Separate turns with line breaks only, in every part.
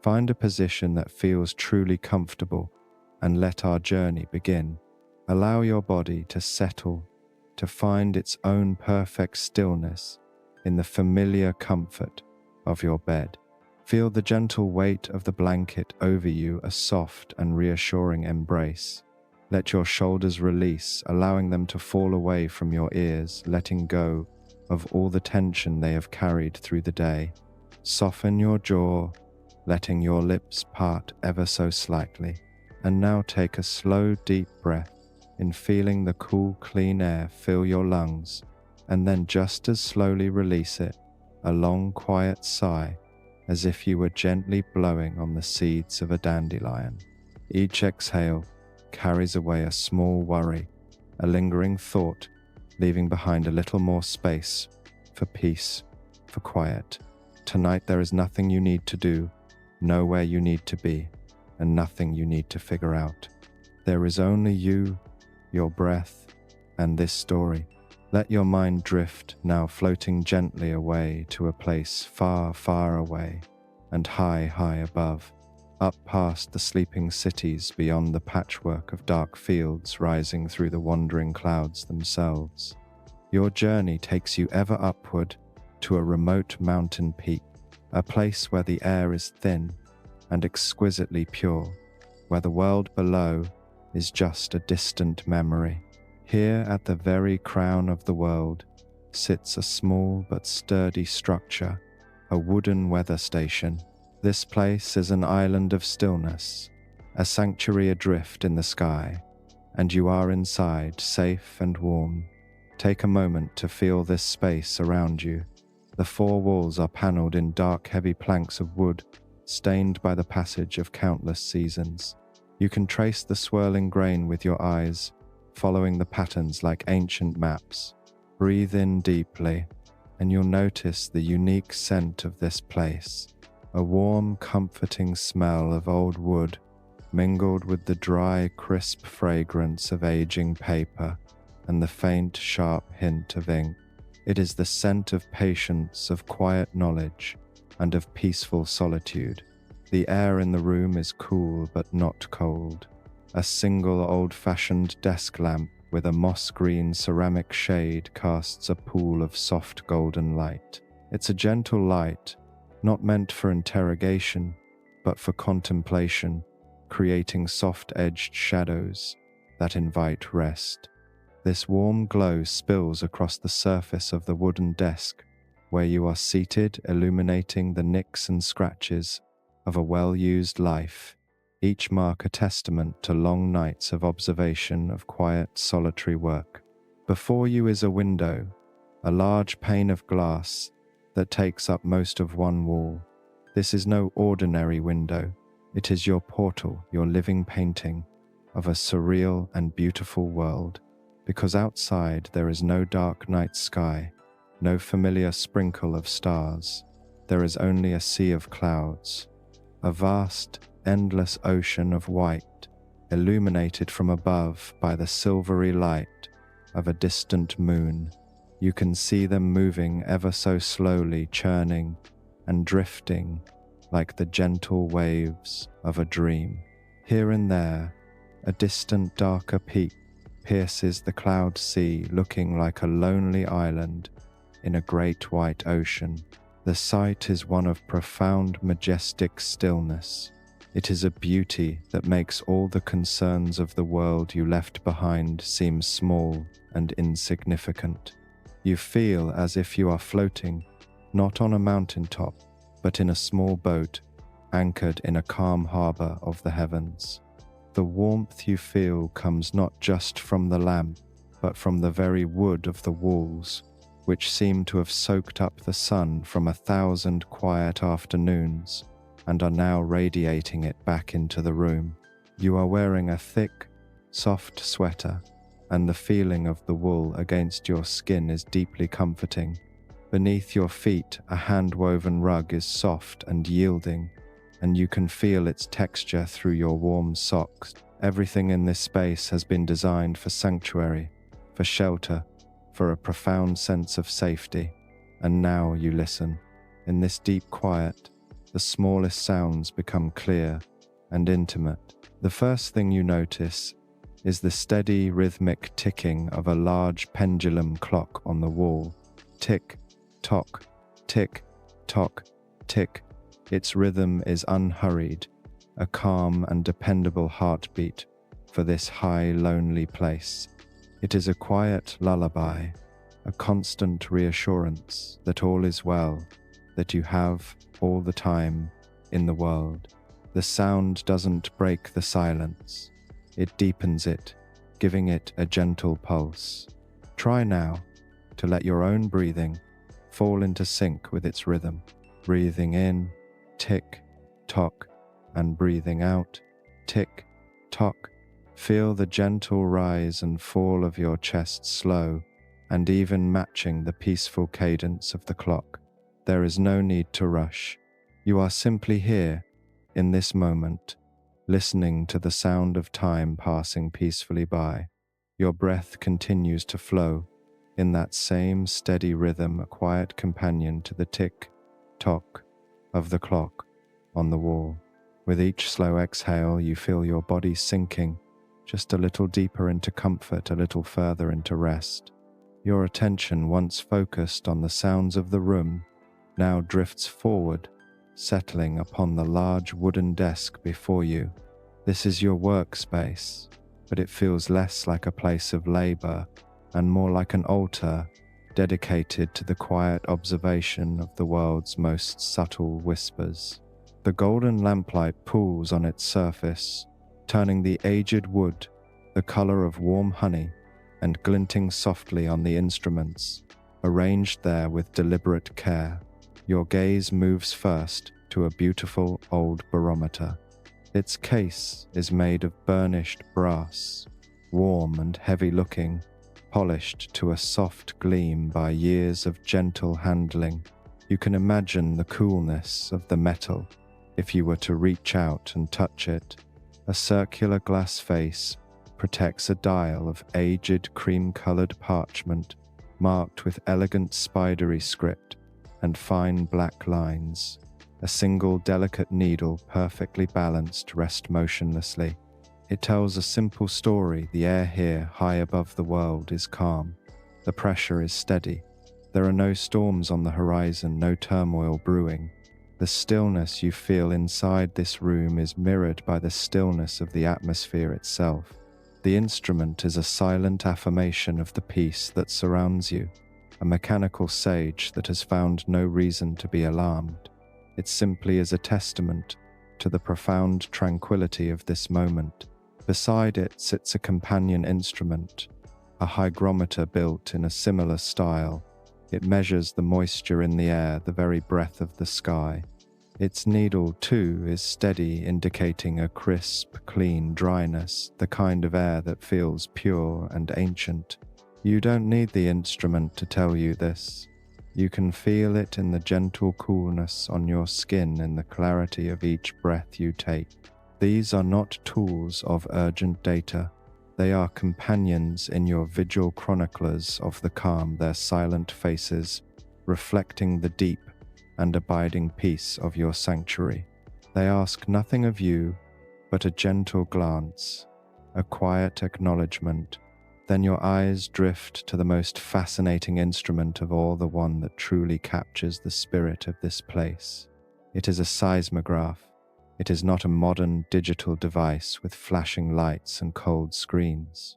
Find a position that feels truly comfortable and let our journey begin. Allow your body to settle, to find its own perfect stillness in the familiar comfort of your bed. Feel the gentle weight of the blanket over you, a soft and reassuring embrace. Let your shoulders release, allowing them to fall away from your ears, letting go of all the tension they have carried through the day. Soften your jaw, letting your lips part ever so slightly. And now take a slow, deep breath in, feeling the cool, clean air fill your lungs, and then just as slowly release it, a long, quiet sigh, as if you were gently blowing on the seeds of a dandelion. Each exhale carries away a small worry, a lingering thought, leaving behind a little more space for peace, for quiet. Tonight there is nothing you need to do, nowhere you need to be, and nothing you need to figure out. There is only you, your breath, and this story. Let your mind drift, now floating gently away to a place far, far away, and high, high above, up past the sleeping cities, beyond the patchwork of dark fields rising through the wandering clouds themselves. Your journey takes you ever upward to a remote mountain peak, a place where the air is thin and exquisitely pure, where the world below is just a distant memory. Here at the very crown of the world sits a small but sturdy structure, a wooden weather station. This place is an island of stillness, a sanctuary adrift in the sky, and you are inside, safe and warm. Take a moment to feel this space around you. The four walls are paneled in dark, heavy planks of wood, stained by the passage of countless seasons. You can trace the swirling grain with your eyes, following the patterns like ancient maps. Breathe in deeply, and you'll notice the unique scent of this place. A warm, comforting smell of old wood, mingled with the dry, crisp fragrance of aging paper and the faint, sharp hint of ink. It is the scent of patience, of quiet knowledge, and of peaceful solitude. The air in the room is cool but not cold. A single old-fashioned desk lamp with a moss-green ceramic shade casts a pool of soft golden light. It's a gentle light, not meant for interrogation, but for contemplation, creating soft-edged shadows that invite rest. This warm glow spills across the surface of the wooden desk where you are seated, illuminating the nicks and scratches of a well-used life, each mark a testament to long nights of observation, of quiet, solitary work. Before you is a window, a large pane of glass that takes up most of one wall. This is no ordinary window. It is your portal, your living painting of a surreal and beautiful world. Because outside there is no dark night sky, no familiar sprinkle of stars. There is only a sea of clouds, a vast, endless ocean of white, illuminated from above by the silvery light of a distant moon. You can see them moving ever so slowly, churning and drifting like the gentle waves of a dream. Here and there, a distant, darker peak pierces the cloud sea, looking like a lonely island in a great white ocean. The sight is one of profound, majestic stillness. It is a beauty that makes all the concerns of the world you left behind seem small and insignificant. You feel as if you are floating, not on a mountaintop, but in a small boat, anchored in a calm harbor of the heavens. The warmth you feel comes not just from the lamp, but from the very wood of the walls, which seem to have soaked up the sun from 1,000 quiet afternoons and are now radiating it back into the room. You are wearing a thick, soft sweater, and the feeling of the wool against your skin is deeply comforting. Beneath your feet, a hand-woven rug is soft and yielding, and you can feel its texture through your warm socks. Everything in this space has been designed for sanctuary, for shelter, for a profound sense of safety. And now you listen. In this deep quiet, the smallest sounds become clear and intimate. The first thing you notice is the steady rhythmic ticking of a large pendulum clock on the wall. Tick, tock, tick, tock, tick. Its rhythm is unhurried, a calm and dependable heartbeat for this high, lonely place. It is a quiet lullaby, a constant reassurance that all is well, that you have all the time in the world. The sound doesn't break the silence. It deepens it, giving it a gentle pulse. Try now to let your own breathing fall into sync with its rhythm. Breathing in, tick, tock, and breathing out, tick, tock. Feel the gentle rise and fall of your chest slow and even matching the peaceful cadence of the clock. There is no need to rush. You are simply here, in this moment, listening to the sound of time passing peacefully by. Your breath continues to flow in that same steady rhythm, a quiet companion to the tick-tock of the clock on the wall. With each slow exhale, you feel your body sinking just a little deeper into comfort, a little further into rest. Your attention, once focused on the sounds of the room, now drifts forward, settling upon the large wooden desk before you. This is your workspace, but it feels less like a place of labor and more like an altar dedicated to the quiet observation of the world's most subtle whispers. The golden lamplight pools on its surface, turning the aged wood the color of warm honey and glinting softly on the instruments, arranged there with deliberate care. Your gaze moves first to a beautiful old barometer. Its case is made of burnished brass, warm and heavy-looking, polished to a soft gleam by years of gentle handling. You can imagine the coolness of the metal if you were to reach out and touch it. A circular glass face protects a dial of aged cream-colored parchment marked with elegant spidery script and fine black lines. A single delicate needle, perfectly balanced, rests motionlessly. It tells a simple story. The air here, high above the world, is calm. The pressure is steady. There are no storms on the horizon, no turmoil brewing. The stillness you feel inside this room is mirrored by the stillness of the atmosphere itself. The instrument is a silent affirmation of the peace that surrounds you, a mechanical sage that has found no reason to be alarmed. It simply is a testament to the profound tranquility of this moment. Beside it sits a companion instrument, a hygrometer built in a similar style. It measures the moisture in the air, the very breath of the sky. Its needle, too, is steady, indicating a crisp, clean dryness, the kind of air that feels pure and ancient. You don't need the instrument to tell you this. You can feel it in the gentle coolness on your skin, in the clarity of each breath you take. These are not tools of urgent data. They are companions in your vigil, chroniclers of the calm, their silent faces reflecting the deep and abiding peace of your sanctuary. They ask nothing of you but a gentle glance, a quiet acknowledgement. Then your eyes drift to the most fascinating instrument of all, the one that truly captures the spirit of this place. It is a seismograph. It is not a modern digital device with flashing lights and cold screens.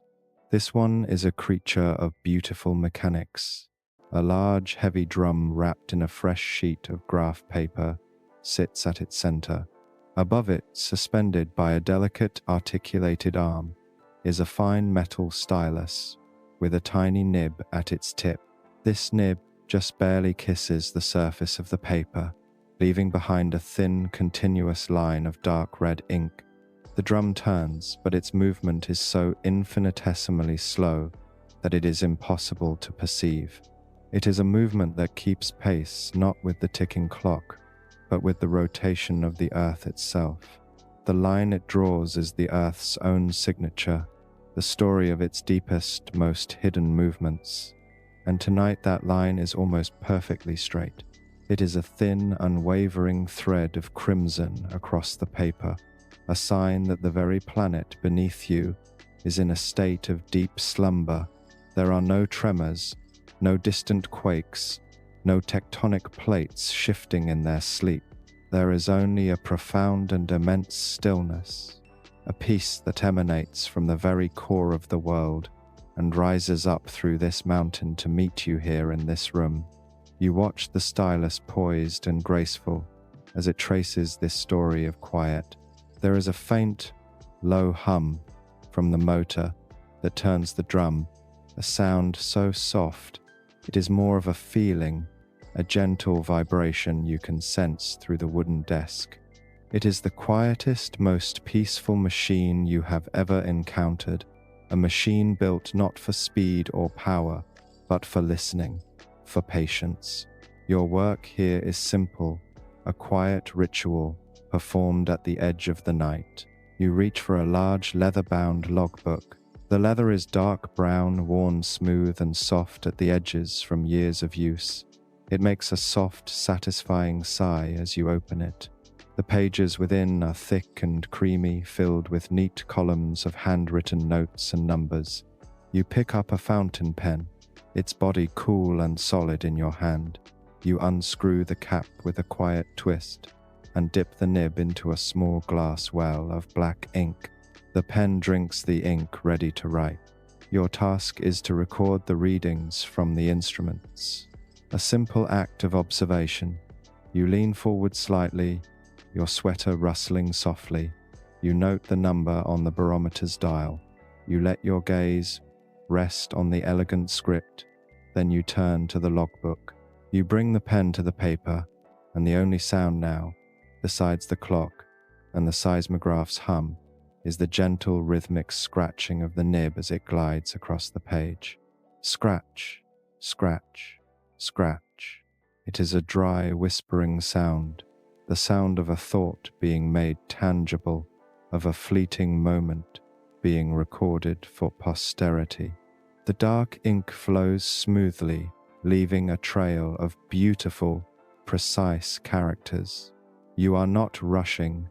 This one is a creature of beautiful mechanics. A large, heavy drum wrapped in a fresh sheet of graph paper sits at its center. Above it, suspended by a delicate, articulated arm, is a fine metal stylus with a tiny nib at its tip. This nib just barely kisses the surface of the paper, leaving behind a thin, continuous line of dark red ink. The drum turns, but its movement is so infinitesimally slow that it is impossible to perceive. It is a movement that keeps pace not with the ticking clock, but with the rotation of the earth itself. The line it draws is the earth's own signature, the story of its deepest, most hidden movements. And tonight that line is almost perfectly straight. It is a thin, unwavering thread of crimson across the paper, a sign that the very planet beneath you is in a state of deep slumber. There are no tremors, no distant quakes, no tectonic plates shifting in their sleep. There is only a profound and immense stillness, a peace that emanates from the very core of the world and rises up through this mountain to meet you here in this room. You watch the stylus poised and graceful as it traces this story of quiet. There is a faint, low hum from the motor that turns the drum, a sound so soft it is more of a feeling, a gentle vibration you can sense through the wooden desk. It is the quietest, most peaceful machine you have ever encountered, a machine built not for speed or power, but for listening, for patience. Your work here is simple, a quiet ritual performed at the edge of the night. You reach for a large leather-bound logbook. The leather is dark brown, worn smooth and soft at the edges from years of use. It makes a soft, satisfying sigh as you open it. The pages within are thick and creamy, filled with neat columns of handwritten notes and numbers. You pick up a fountain pen, its body cool and solid in your hand. You unscrew the cap with a quiet twist and dip the nib into a small glass well of black ink. The pen drinks the ink, ready to write. Your task is to record the readings from the instruments. A simple act of observation. You lean forward slightly, your sweater rustling softly. You note the number on the barometer's dial. You let your gaze rest on the elegant script, then you turn to the logbook. You bring the pen to the paper, and the only sound now, besides the clock and the seismograph's hum, is the gentle rhythmic scratching of the nib as it glides across the page. Scratch, scratch, scratch. It is a dry, whispering sound, the sound of a thought being made tangible, of a fleeting moment being recorded for posterity. The dark ink flows smoothly, leaving a trail of beautiful, precise characters. You are not rushing.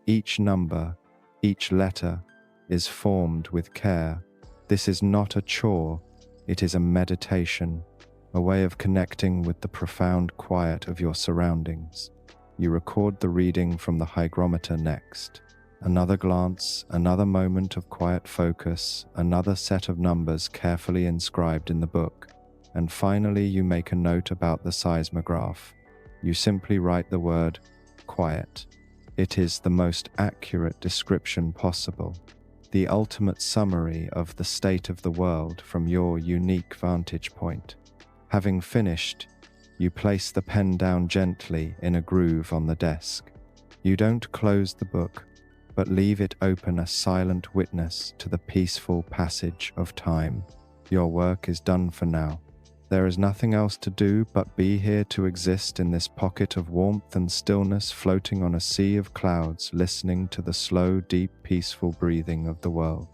Each number, each letter is formed with care. This is not a chore, it is a meditation, a way of connecting with the profound quiet of your surroundings. You record the reading from the hygrometer next. Another glance, another moment of quiet focus, another set of numbers carefully inscribed in the book, and finally you make a note about the seismograph. You simply write the word quiet. It is the most accurate description possible, the ultimate summary of the state of the world from your unique vantage point. Having finished, you place the pen down gently in a groove on the desk. You don't close the book, but leave it open, a silent witness to the peaceful passage of time. Your work is done for now. There is nothing else to do but be here to exist in this pocket of warmth and stillness, floating on a sea of clouds, listening to the slow, deep, peaceful breathing of the world.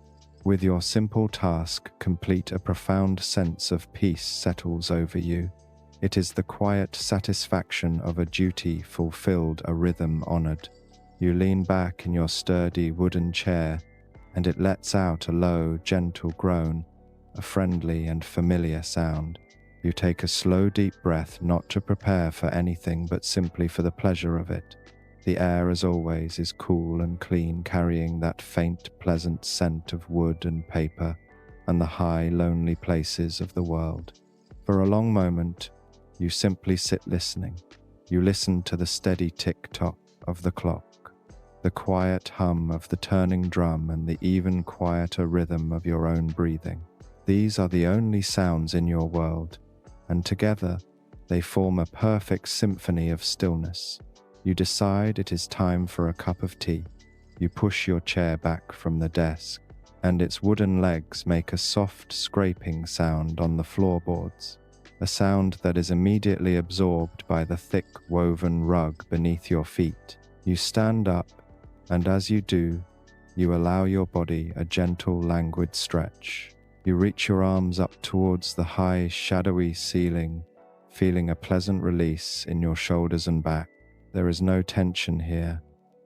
With your simple task complete, a profound sense of peace settles over you. It is the quiet satisfaction of a duty fulfilled, a rhythm honored. You lean back in your sturdy wooden chair, and it lets out a low, gentle groan, a friendly and familiar sound. You take a slow, deep breath, not to prepare for anything, but simply for the pleasure of it. The air, as always, is cool and clean, carrying that faint, pleasant scent of wood and paper and the high, lonely places of the world. For a long moment, you simply sit listening. You listen to the steady tick-tock of the clock, the quiet hum of the turning drum, and the even quieter rhythm of your own breathing. These are the only sounds in your world, and together they form a perfect symphony of stillness. You decide it is time for a cup of tea. You push your chair back from the desk, and its wooden legs make a soft scraping sound on the floorboards, a sound that is immediately absorbed by the thick woven rug beneath your feet. You stand up, and as you do, you allow your body a gentle, languid stretch. You reach your arms up towards the high, shadowy ceiling, feeling a pleasant release in your shoulders and back. There is no tension here,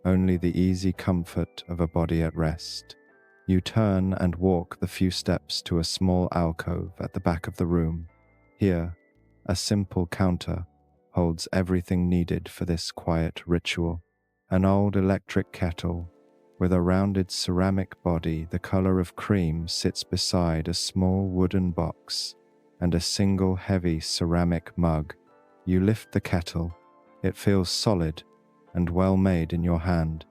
only the easy comfort of a body at rest. You turn and walk the few steps to a small alcove at the back of the room. Here, a simple counter holds everything needed for this quiet ritual. An old electric kettle with a rounded ceramic body the color of cream sits beside a small wooden box and a single heavy ceramic mug. You lift the kettle. It feels solid and well made in your hand.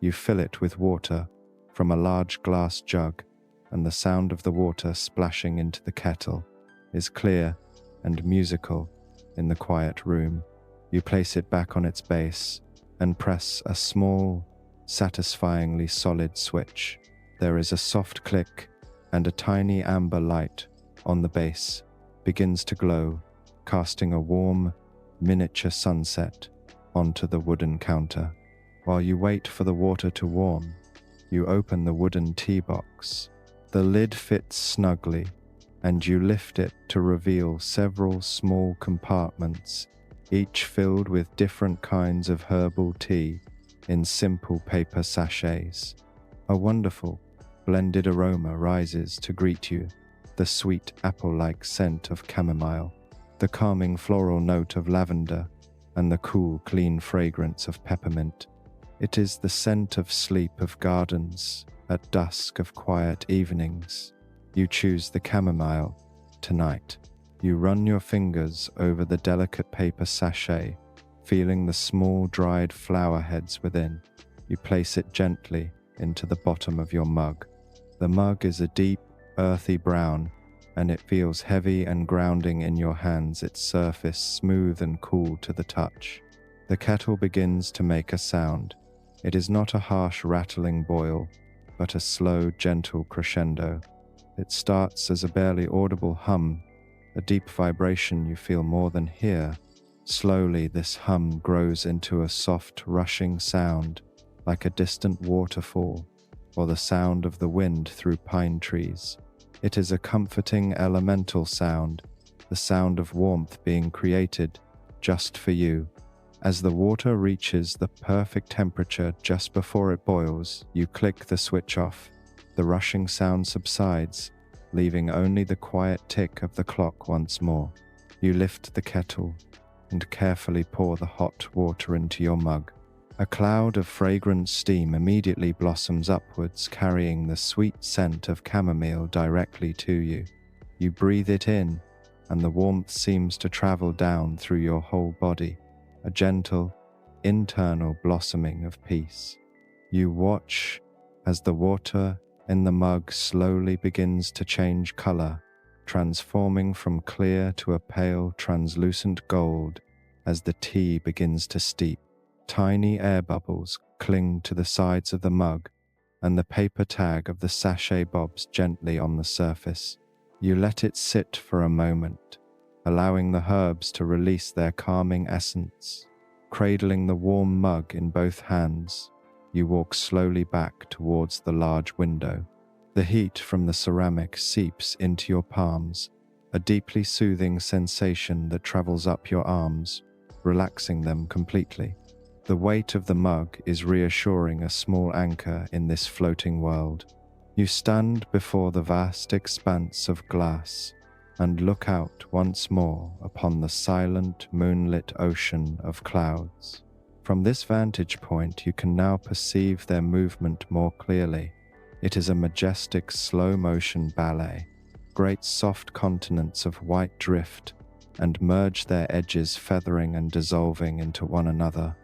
You fill it with water from a large glass jug, and the sound of the water splashing into the kettle is clear and musical in the quiet room. You place it back on its base and press a small, satisfyingly solid switch. There is a soft click, and a tiny amber light on the base begins to glow, casting a warm, miniature sunset onto the wooden counter. While you wait for the water to warm, you open the wooden tea box. The lid fits snugly, and you lift it to reveal several small compartments, each filled with different kinds of herbal tea in simple paper sachets. A wonderful, blended aroma rises to greet you, the sweet apple-like scent of chamomile, the calming floral note of lavender, and the cool, clean fragrance of peppermint. It is the scent of sleep of gardens at dusk of quiet evenings. You choose the chamomile tonight. You run your fingers over the delicate paper sachet, feeling the small dried flower heads within. You place it gently into the bottom of your mug. The mug is a deep, earthy brown, and it feels heavy and grounding in your hands, its surface smooth and cool to the touch. The kettle begins to make a sound. It is not a harsh rattling boil, but a slow, gentle crescendo. It starts as a barely audible hum, a deep vibration you feel more than hear. Slowly, this hum grows into a soft, rushing sound, like a distant waterfall, or the sound of the wind through pine trees. It is a comforting, elemental sound, the sound of warmth being created just for you. As the water reaches the perfect temperature just before it boils, you click the switch off. The rushing sound subsides, leaving only the quiet tick of the clock once more. You lift the kettle and carefully pour the hot water into your mug. A cloud of fragrant steam immediately blossoms upwards, carrying the sweet scent of chamomile directly to you. You breathe it in, and the warmth seems to travel down through your whole body, a gentle, internal blossoming of peace. You watch as the water in the mug slowly begins to change color, transforming from clear to a pale, translucent gold as the tea begins to steep. Tiny air bubbles cling to the sides of the mug, and the paper tag of the sachet bobs gently on the surface. You let it sit for a moment, allowing the herbs to release their calming essence. Cradling the warm mug in both hands, you walk slowly back towards the large window. The heat from the ceramic seeps into your palms, a deeply soothing sensation that travels up your arms, relaxing them completely. The weight of the mug is reassuring, a small anchor in this floating world. You stand before the vast expanse of glass and look out once more upon the silent, moonlit ocean of clouds. From this vantage point, you can now perceive their movement more clearly. It is a majestic, slow-motion ballet. Great soft continents of white drift and merge their edges, feathering and dissolving into one another.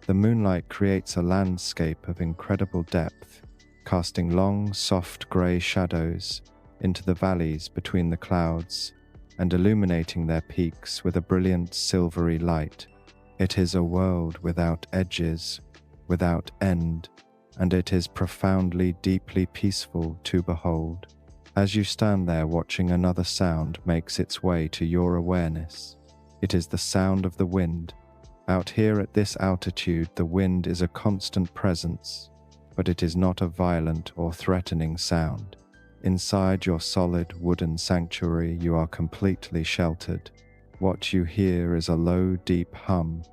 The moonlight creates a landscape of incredible depth, casting long, soft grey shadows into the valleys between the clouds and illuminating their peaks with a brilliant silvery light. It is a world without edges, without end, and it is profoundly, deeply peaceful to behold. As you stand there watching, another sound makes its way to your awareness. It is the sound of the wind. Out here at this altitude, the wind is a constant presence, but it is not a violent or threatening sound. Inside your solid wooden sanctuary, you are completely sheltered. What you hear is a low, deep hum,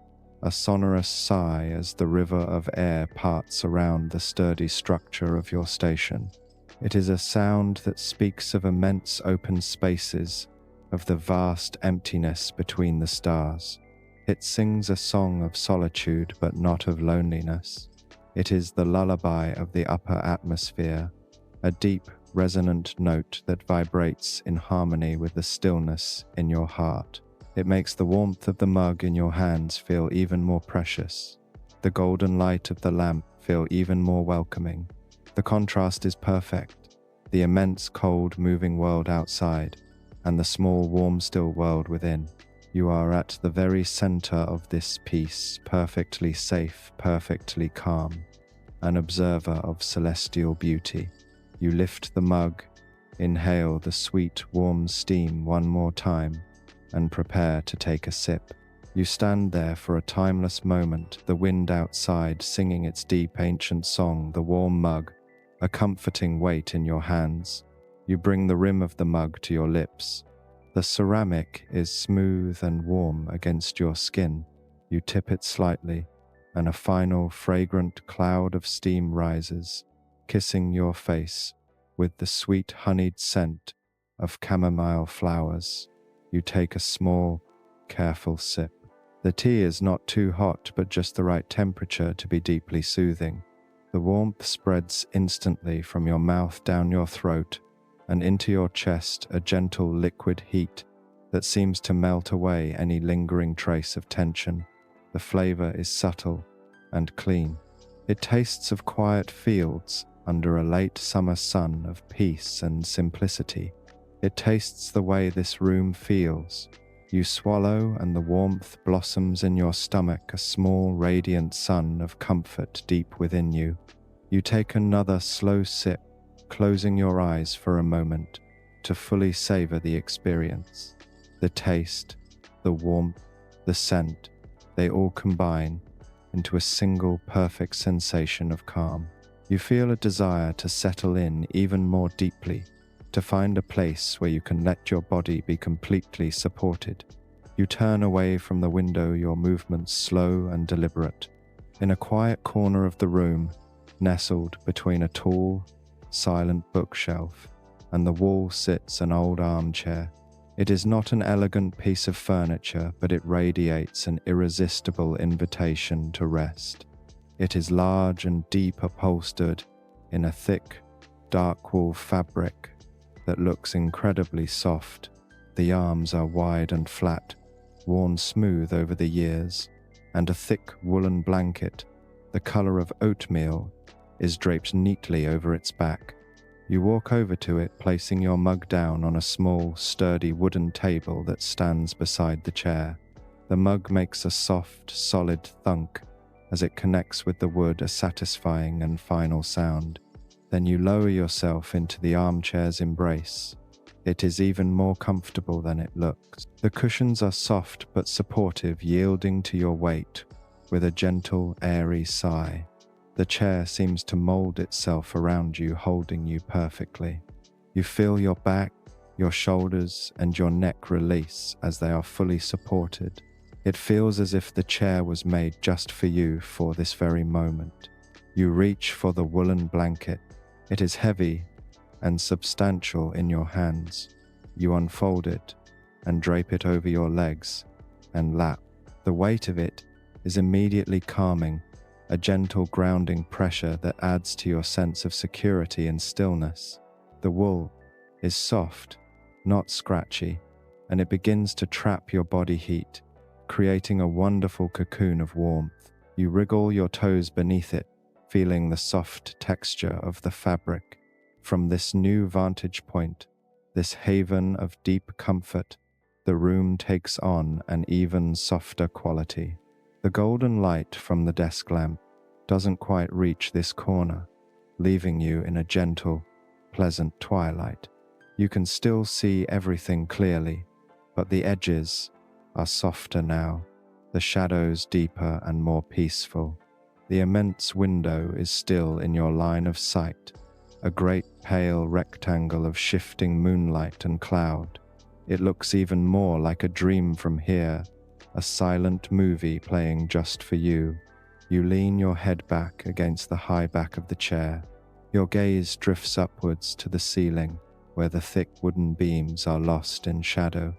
a sonorous sigh as the river of air parts around the sturdy structure of your station. It is a sound that speaks of immense open spaces, of the vast emptiness between the stars. It sings a song of solitude but not of loneliness. It is the lullaby of the upper atmosphere, a deep, resonant note that vibrates in harmony with the stillness in your heart. It makes the warmth of the mug in your hands feel even more precious, the golden light of the lamp feel even more welcoming. The contrast is perfect, the immense cold moving world outside, and the small warm still world within. You are at the very center of this peace, perfectly safe, perfectly calm, an observer of celestial beauty. You lift the mug, inhale the sweet, warm steam one more time, and prepare to take a sip. You stand there for a timeless moment, the wind outside singing its deep ancient song, the warm mug, a comforting weight in your hands. You bring the rim of the mug to your lips. The ceramic is smooth and warm against your skin. You tip it slightly, and a final fragrant cloud of steam rises, kissing your face with the sweet honeyed scent of chamomile flowers. You take a small, careful sip. The tea is not too hot, but just the right temperature to be deeply soothing. The warmth spreads instantly from your mouth down your throat and into your chest, a gentle liquid heat that seems to melt away any lingering trace of tension. The flavor is subtle and clean. It tastes of quiet fields under a late summer sun, of peace and simplicity. It tastes the way this room feels. You swallow and the warmth blossoms in your stomach, a small radiant sun of comfort deep within you. You take another slow sip, closing your eyes for a moment to fully savor the experience. The taste, the warmth, the scent, they all combine into a single perfect sensation of calm. You feel a desire to settle in even more deeply, to find a place where you can let your body be completely supported. You turn away from the window, your movements slow and deliberate. In a quiet corner of the room, nestled between a tall, silent bookshelf and the wall, sits an old armchair. It is not an elegant piece of furniture, but it radiates an irresistible invitation to rest. It is large and deep, upholstered in a thick, dark wool fabric that looks incredibly soft. The arms are wide and flat, worn smooth over the years, and a thick woolen blanket, the color of oatmeal, is draped neatly over its back. You walk over to it, placing your mug down on a small, sturdy wooden table that stands beside the chair. The mug makes a soft, solid thunk as it connects with the wood, a satisfying and final sound. Then you lower yourself into the armchair's embrace. It is even more comfortable than it looks. The cushions are soft but supportive, yielding to your weight with a gentle, airy sigh. The chair seems to mold itself around you, holding you perfectly. You feel your back, your shoulders, and your neck release as they are fully supported. It feels as if the chair was made just for you for this very moment. You reach for the woolen blanket. It is heavy and substantial in your hands. You unfold it and drape it over your legs and lap. The weight of it is immediately calming, a gentle grounding pressure that adds to your sense of security and stillness. The wool is soft, not scratchy, and it begins to trap your body heat, creating a wonderful cocoon of warmth. You wriggle your toes beneath it, feeling the soft texture of the fabric. From this new vantage point, this haven of deep comfort, the room takes on an even softer quality. The golden light from the desk lamp doesn't quite reach this corner, leaving you in a gentle, pleasant twilight. You can still see everything clearly, but the edges are softer now, the shadows deeper and more peaceful. The immense window is still in your line of sight, a great pale rectangle of shifting moonlight and cloud. It looks even more like a dream from here, a silent movie playing just for you. You lean your head back against the high back of the chair. Your gaze drifts upwards to the ceiling, where the thick wooden beams are lost in shadow.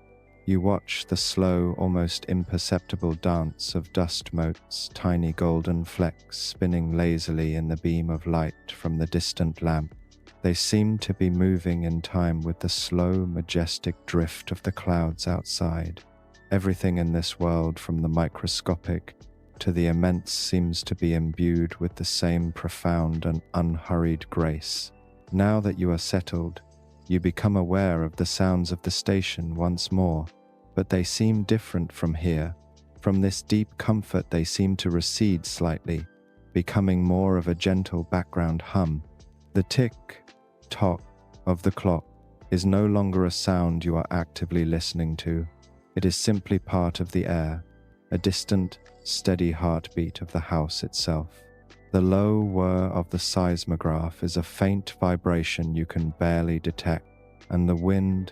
You watch the slow, almost imperceptible dance of dust motes, tiny golden flecks spinning lazily in the beam of light from the distant lamp. They seem to be moving in time with the slow, majestic drift of the clouds outside. Everything in this world, from the microscopic to the immense, seems to be imbued with the same profound and unhurried grace. Now that you are settled, you become aware of the sounds of the station once more, but they seem different from here. From this deep comfort they seem to recede slightly, becoming more of a gentle background hum. The tick-tock of the clock is no longer a sound you are actively listening to. It is simply part of the air, a distant, steady heartbeat of the house itself. The low whir of the seismograph is a faint vibration you can barely detect, and the wind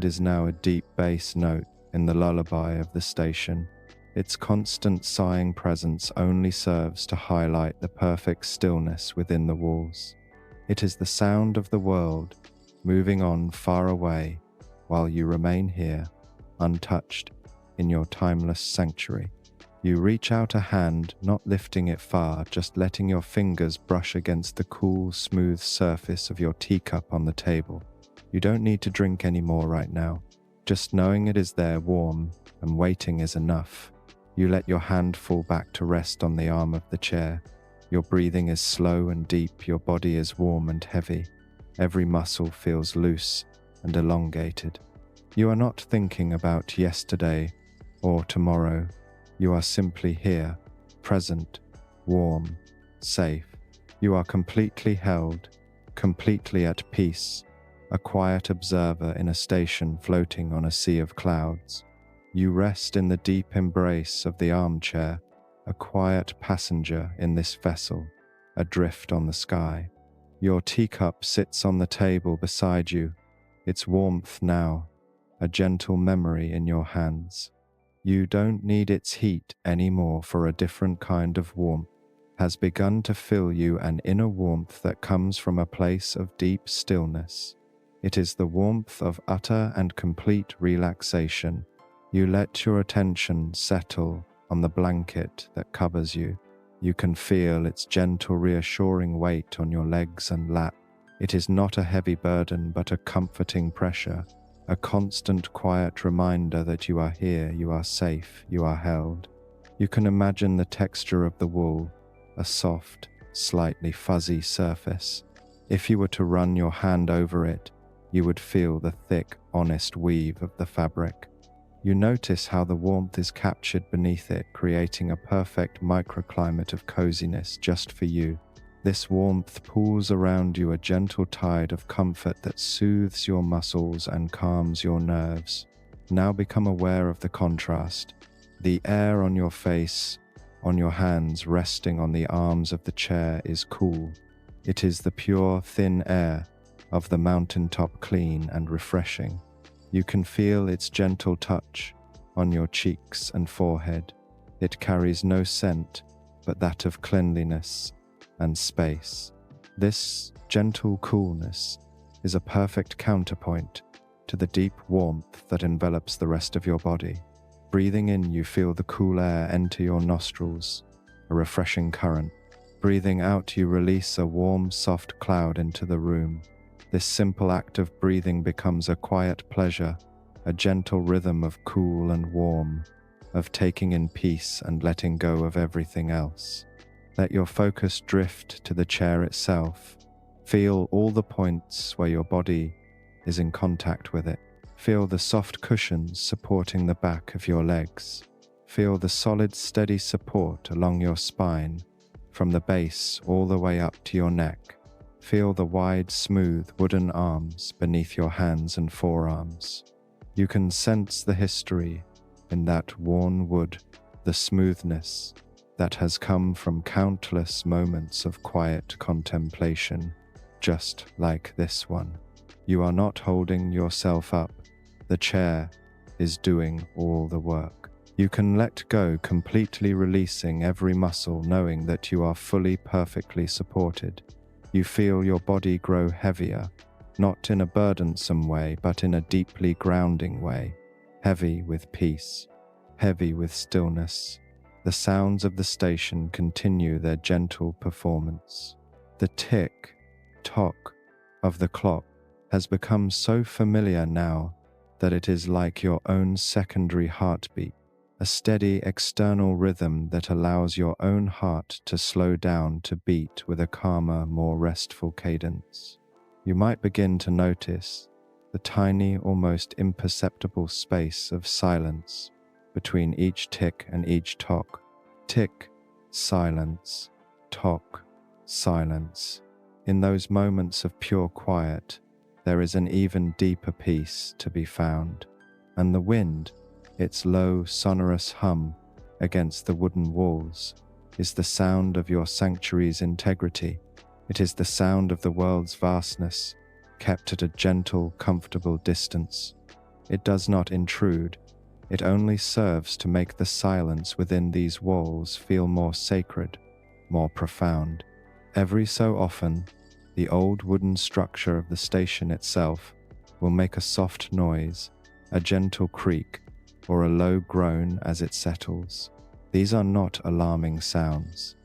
is now a deep bass note in the lullaby of the station. Its constant sighing presence only serves to highlight the perfect stillness within the walls. It is the sound of the world moving on far away while you remain here, untouched, in your timeless sanctuary. You reach out a hand, not lifting it far, just letting your fingers brush against the cool, smooth surface of your teacup on the table. You don't need to drink any more right now. Just knowing it is there, warm and waiting, is enough. You let your hand fall back to rest on the arm of the chair. Your breathing is slow and deep, your body is warm and heavy. Every muscle feels loose and elongated. You are not thinking about yesterday or tomorrow. You are simply here, present, warm, safe. You are completely held, completely at peace, a quiet observer in a station floating on a sea of clouds. You rest in the deep embrace of the armchair, a quiet passenger in this vessel, adrift on the sky. Your teacup sits on the table beside you, its warmth now a gentle memory in your hands. You don't need its heat anymore, for a different kind of warmth has begun to fill you, an inner warmth that comes from a place of deep stillness. It is the warmth of utter and complete relaxation. You let your attention settle on the blanket that covers you. You can feel its gentle, reassuring weight on your legs and lap. It is not a heavy burden, but a comforting pressure, a constant, quiet reminder that you are here, you are safe, you are held. You can imagine the texture of the wool, a soft, slightly fuzzy surface. If you were to run your hand over it, you would feel the thick, honest weave of the fabric. You notice how the warmth is captured beneath it, creating a perfect microclimate of coziness just for you. This warmth pools around you, a gentle tide of comfort that soothes your muscles and calms your nerves. Now become aware of the contrast. The air on your face, on your hands resting on the arms of the chair, is cool. It is the pure, thin air of the mountaintop, clean and refreshing. You can feel its gentle touch on your cheeks and forehead. It carries no scent but that of cleanliness and space. This gentle coolness is a perfect counterpoint to the deep warmth that envelops the rest of your body. Breathing in, you feel the cool air enter your nostrils, a refreshing current. Breathing out, you release a warm, soft cloud into the room. This simple act of breathing becomes a quiet pleasure, a gentle rhythm of cool and warm, of taking in peace and letting go of everything else. Let your focus drift to the chair itself. Feel all the points where your body is in contact with it. Feel the soft cushions supporting the back of your legs. Feel the solid, steady support along your spine, from the base all the way up to your neck. Feel the wide, smooth wooden arms beneath your hands and forearms. You can sense the history in that worn wood, the smoothness that has come from countless moments of quiet contemplation, just like this one. You are not holding yourself up. The chair is doing all the work. You can let go, completely releasing every muscle, knowing that you are fully, perfectly supported. You feel your body grow heavier, not in a burdensome way, but in a deeply grounding way. Heavy with peace, heavy with stillness. The sounds of the station continue their gentle performance. The tick-tock of the clock has become so familiar now that it is like your own secondary heartbeat, a steady external rhythm that allows your own heart to slow down to beat with a calmer, more restful cadence. You might begin to notice the tiny, almost imperceptible space of silence between each tick and each tock. Tick, silence, tock, silence. In those moments of pure quiet, there is an even deeper peace to be found, and the wind, its low, sonorous hum against the wooden walls, is the sound of your sanctuary's integrity. It is the sound of the world's vastness, kept at a gentle, comfortable distance. It does not intrude. It only serves to make the silence within these walls feel more sacred, more profound. Every so often, the old wooden structure of the station itself will make a soft noise, a gentle creak, or a low groan as it settles. These are not alarming sounds.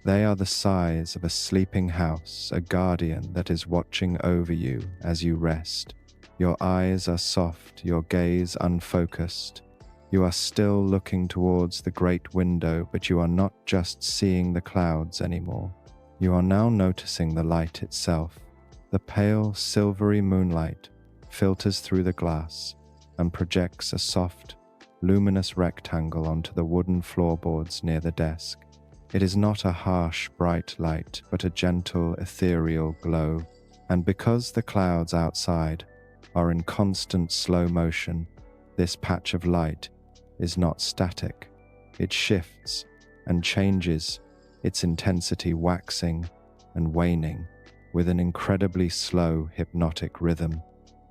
They are the sighs of a sleeping house, a guardian that is watching over you as you rest. Your eyes are soft, your gaze unfocused. You are still looking towards the great window, but you are not just seeing the clouds anymore. You are now noticing the light itself. The pale, silvery moonlight filters through the glass and projects a soft, luminous rectangle onto the wooden floorboards near the desk. It is not a harsh, bright light, but a gentle, ethereal glow. And because the clouds outside are in constant slow motion, this patch of light is not static. It shifts and changes, its intensity waxing and waning with an incredibly slow, hypnotic rhythm.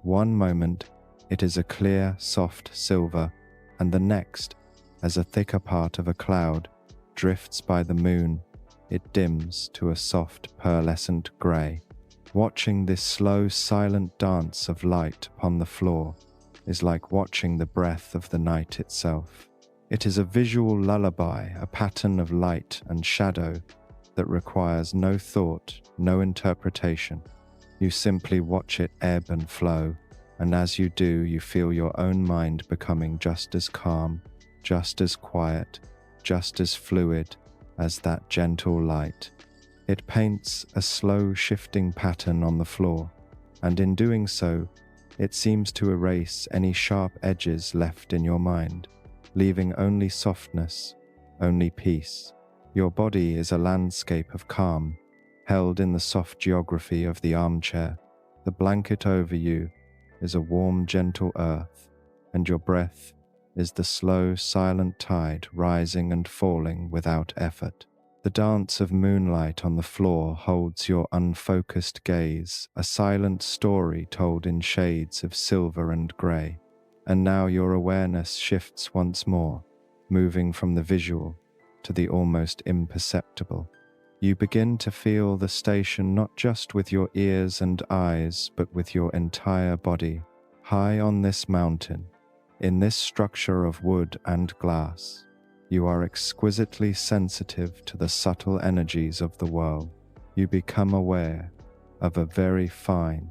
One moment, it is a clear, soft silver, and the next, as a thicker part of a cloud drifts by the moon, it dims to a soft, pearlescent grey. Watching this slow, silent dance of light upon the floor is like watching the breath of the night itself. It is a visual lullaby, a pattern of light and shadow that requires no thought, no interpretation. You simply watch it ebb and flow, and as you do, you feel your own mind becoming just as calm, just as quiet, just as fluid as that gentle light. It paints a slow, shifting pattern on the floor, and in doing so, it seems to erase any sharp edges left in your mind, leaving only softness, only peace. Your body is a landscape of calm, held in the soft geography of the armchair. The blanket over you is a warm, gentle earth, and your breath is the slow, silent tide rising and falling without effort. The dance of moonlight on the floor holds your unfocused gaze, a silent story told in shades of silver and grey. And now your awareness shifts once more, moving from the visual to the almost imperceptible. You begin to feel the station not just with your ears and eyes, but with your entire body. High on this mountain, in this structure of wood and glass, you are exquisitely sensitive to the subtle energies of the world. You become aware of a very fine,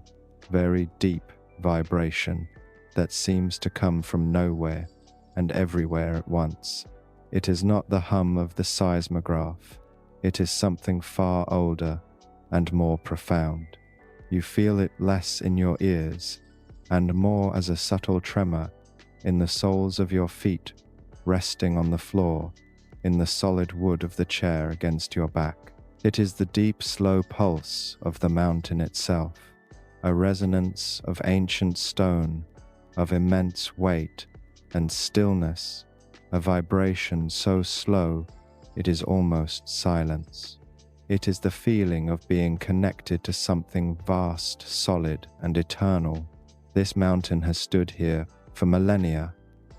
very deep vibration that seems to come from nowhere and everywhere at once. It is not the hum of the seismograph. It is something far older and more profound. You feel it less in your ears and more as a subtle tremor in the soles of your feet, resting on the floor, in the solid wood of the chair against your back. It is the deep, slow pulse of the mountain itself, a resonance of ancient stone, of immense weight and stillness, a vibration so slow it is almost silence. It is the feeling of being connected to something vast, solid, and eternal. This mountain has stood here for millennia,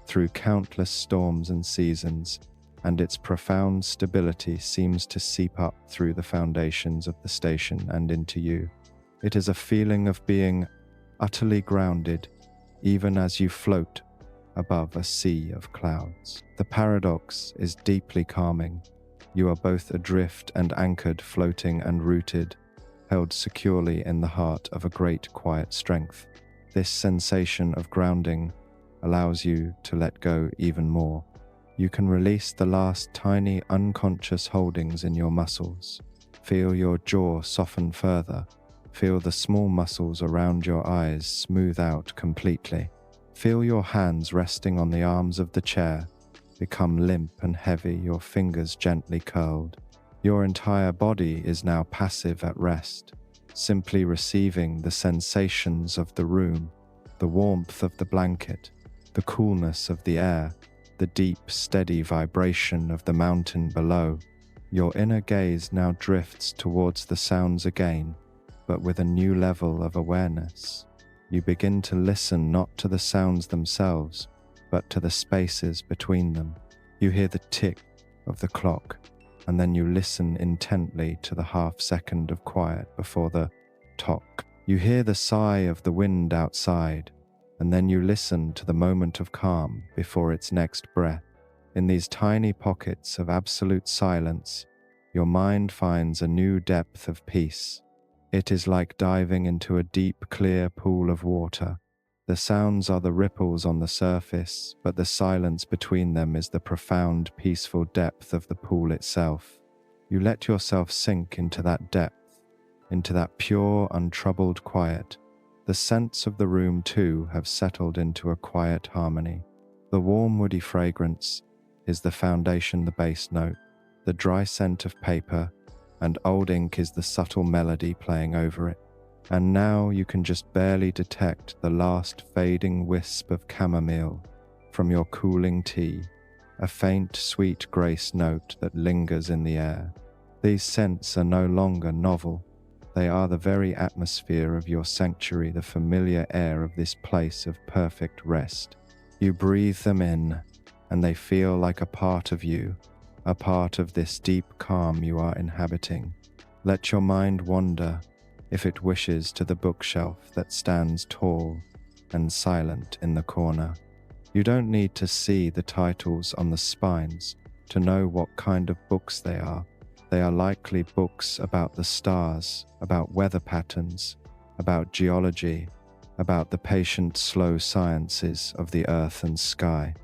through countless storms and seasons, and its profound stability seems to seep up through the foundations of the station and into you. It is a feeling of being utterly grounded, even as you float above a sea of clouds. The paradox is deeply calming. You are both adrift and anchored, floating and rooted, held securely in the heart of a great quiet strength. This sensation of grounding allows you to let go even more. You can release the last tiny unconscious holdings in your muscles. Feel your jaw soften further. Feel the small muscles around your eyes smooth out completely. Feel your hands resting on the arms of the chair become limp and heavy, your fingers gently curled. Your entire body is now passive at rest, simply receiving the sensations of the room, the warmth of the blanket, the coolness of the air, the deep, steady vibration of the mountain below. Your inner gaze now drifts towards the sounds again, but with a new level of awareness. You begin to listen not to the sounds themselves, but to the spaces between them. You hear the tick of the clock, and then you listen intently to the half-second of quiet before the tock. You hear the sigh of the wind outside, and then you listen to the moment of calm before its next breath. In these tiny pockets of absolute silence, your mind finds a new depth of peace. It is like diving into a deep, clear pool of water. The sounds are the ripples on the surface, but the silence between them is the profound, peaceful depth of the pool itself. You let yourself sink into that depth, into that pure, untroubled quiet. The scents of the room, too, have settled into a quiet harmony. The warm, woody fragrance is the foundation, the bass note. The dry scent of paper and old ink is the subtle melody playing over it. And now you can just barely detect the last fading wisp of chamomile from your cooling tea, a faint, sweet grace note that lingers in the air. These scents are no longer novel. They are the very atmosphere of your sanctuary, the familiar air of this place of perfect rest. You breathe them in, and they feel like a part of you, a part of this deep calm you are inhabiting. Let your mind wander, if it wishes, to the bookshelf that stands tall and silent in the corner. You don't need to see the titles on the spines to know what kind of books they are. They are likely books about the stars, about weather patterns, about geology, about the patient, slow sciences of the earth and sky.